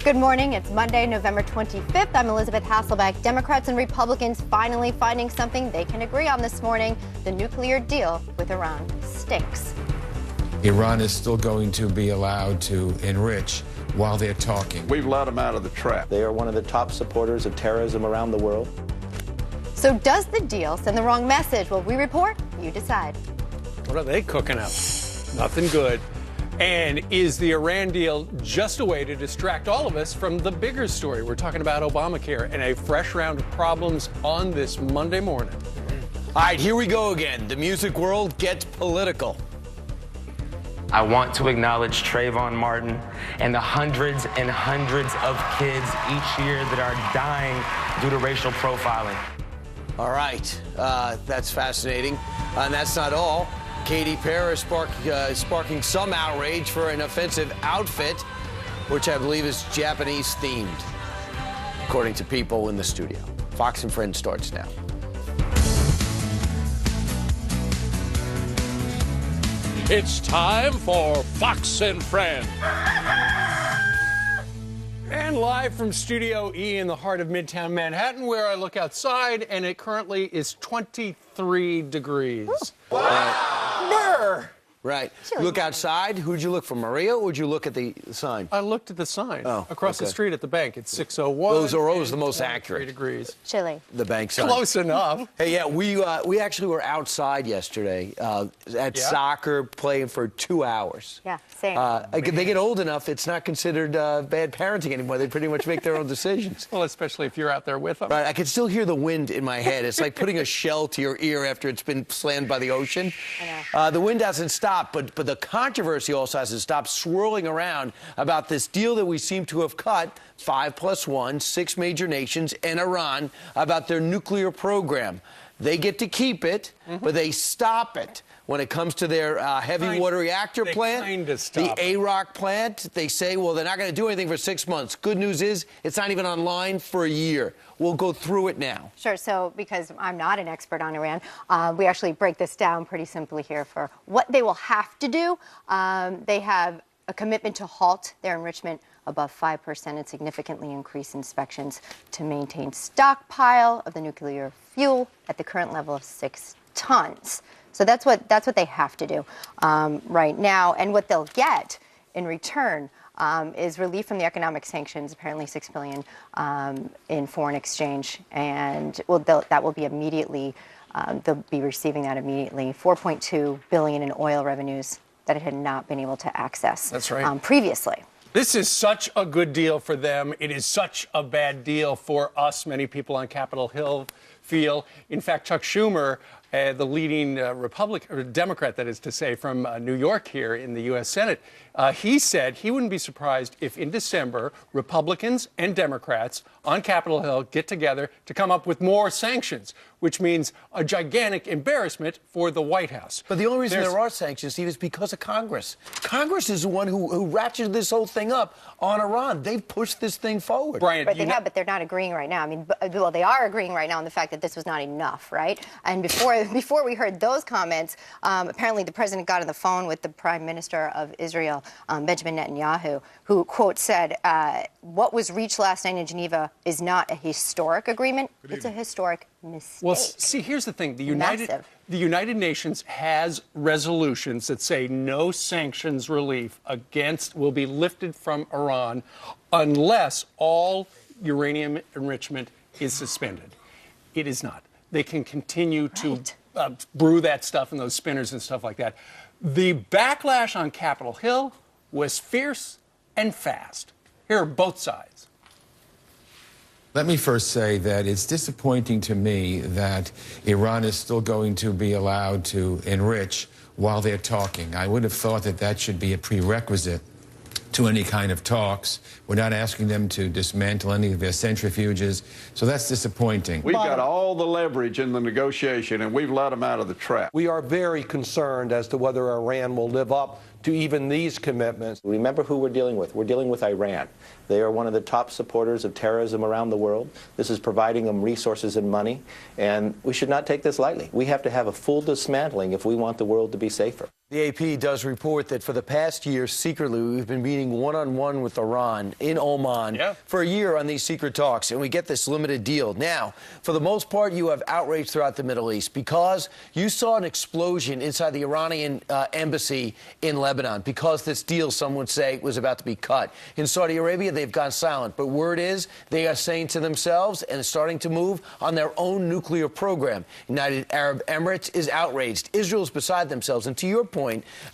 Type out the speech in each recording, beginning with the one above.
Good morning. It's Monday, November 25th. I'm Elizabeth Hasselbeck. Democrats and Republicans finally finding something they can agree on this morning. The nuclear deal with Iran stinks. Iran is still going to be allowed to enrich while they're talking. We've let them out of the trap. They are one of the top supporters of terrorism around the world. So does the deal send the wrong message? Well, we report, you decide. What are they cooking up? Nothing good. And is the Iran deal just a way to distract all of us from the bigger story? We're talking about Obamacare and a fresh round of problems on this Monday morning. All right, here we go again. The music world gets political. I want to acknowledge Trayvon Martin and the hundreds and hundreds of kids each year that are dying due to racial profiling. All right, that's fascinating. And that's not all. Katy Perry sparking some outrage for an offensive outfit, which I believe is Japanese themed, according to people in the studio. Fox and Friends starts now. It's time for Fox and Friends. And live from Studio E in the heart of Midtown Manhattan, where I look outside, and it currently is 23 degrees. Brr. Right. Look outside. Who'd you look for, Maria, or would you look at the sign? I looked at the sign across the okay. street at the bank. It's 6:01. Those are always the most accurate. 3 degrees. Chilly. The bank sign. Close enough. Hey, yeah, we actually were outside yesterday at soccer, playing for 2 hours. Yeah, same. They get old enough, it's not considered bad parenting anymore. They pretty much make their own decisions. Well, especially if you're out there with them. Right, I can still hear the wind in my head. It's like putting a shell to your ear after it's been slammed by the ocean. I know. The wind hasn't stopped, but the controversy also hasn't stopped swirling around about this deal that we seem to have cut, 5+1, 6 major nations and Iran, about their nuclear program. They get to keep it, but they stop it. When it comes to their heavy water reactor plant, the AROC plant, they say, well, they're not going to do anything for 6 months. Good news is it's not even online for a year. We'll go through it now. Sure. So because I'm not an expert on Iran, we actually break this down pretty simply here for what they will have to do. They have a commitment to halt their enrichment above 5% and significantly increase inspections to maintain stockpile of the nuclear fuel at the current level of 6 tons. So that's what they have to do right now. And what they'll get in return is relief from the economic sanctions, apparently $6 billion in foreign exchange. And that will be immediately, they'll be receiving that immediately, $4.2 billion in oil revenues that it had not been able to access previously. This is such a good deal for them. It is such a bad deal for us. Many people on Capitol Hill feel. In fact, Chuck Schumer, the leading Democrat, that is to say, from New York here in the U.S. Senate, he said he wouldn't be surprised if in December Republicans and Democrats on Capitol Hill get together to come up with more sanctions, which means a gigantic embarrassment for the White House. But the only reason there are sanctions, Steve, is because of Congress. Congress is the one who ratcheted this whole thing up on Iran. They've pushed this thing forward. Brian, right, but they're not agreeing right now. I mean, well, they are agreeing right now on the fact that this was not enough, right? And before we heard those comments, apparently the president got on the phone with the prime minister of Israel, Benjamin Netanyahu, who, quote, said, what was reached last night in Geneva is not a historic agreement. It's a historic mistake. Well, see, here's the thing. The United Nations has resolutions that say no sanctions relief will be lifted from Iran unless all uranium enrichment is suspended. It is not. They can continue to brew that stuff in those spinners and stuff like that. The backlash on Capitol Hill was fierce and fast. Here are both sides. Let me first say that it's disappointing to me that Iran is still going to be allowed to enrich while they're talking. I would have thought that that should be a prerequisite to any kind of talks. We're not asking them to dismantle any of their centrifuges, so that's disappointing. We've got all the leverage in the negotiation, and we've let them out of the trap. We are very concerned as to whether Iran will live up to even these commitments. Remember who we're dealing with. We're dealing with Iran. They are one of the top supporters of terrorism around the world. This is providing them resources and money, and we should not take this lightly. We have to have a full dismantling if we want the world to be safer. The AP does report that for the past year, secretly, we've been meeting one-on-one with Iran in Oman for a year on these secret talks, and we get this limited deal. Now, for the most part, you have outrage throughout the Middle East because you saw an explosion inside the Iranian embassy in Lebanon because this deal, some would say, was about to be cut. In Saudi Arabia, they've gone silent, but word is they are saying to themselves and starting to move on their own nuclear program. United Arab Emirates is outraged. Israel's beside themselves, and to your point,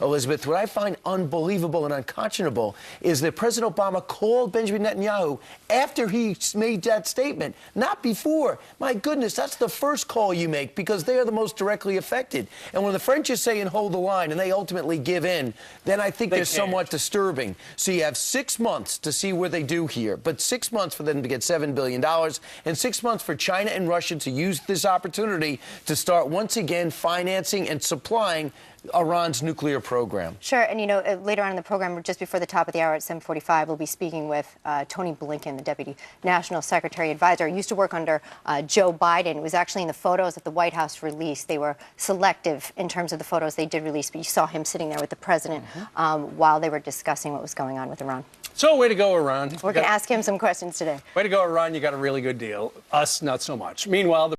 Elizabeth, what I find unbelievable and unconscionable is that President Obama called Benjamin Netanyahu after he made that statement, not before. My goodness, that's the first call you make because they are the most directly affected. And when the French are saying hold the line and they ultimately give in, then I think they're somewhat disturbing. So you have 6 months to see where they do here, but 6 months for them to get $7 billion and 6 months for China and Russia to use this opportunity to start once again financing and supplying Iran's nuclear program. Sure, and you know, later on in the program, just before the top of the hour at 7:45, we'll be speaking with Tony Blinken, the Deputy National Secretary Advisor. He used to work under Joe Biden. It was actually in the photos that the White House released. They were selective in terms of the photos they did release, but you saw him sitting there with the president while they were discussing what was going on with Iran. So, way to go, Iran. We're going to ask him some questions today. Way to go, Iran. You got a really good deal. Us, not so much. Meanwhile,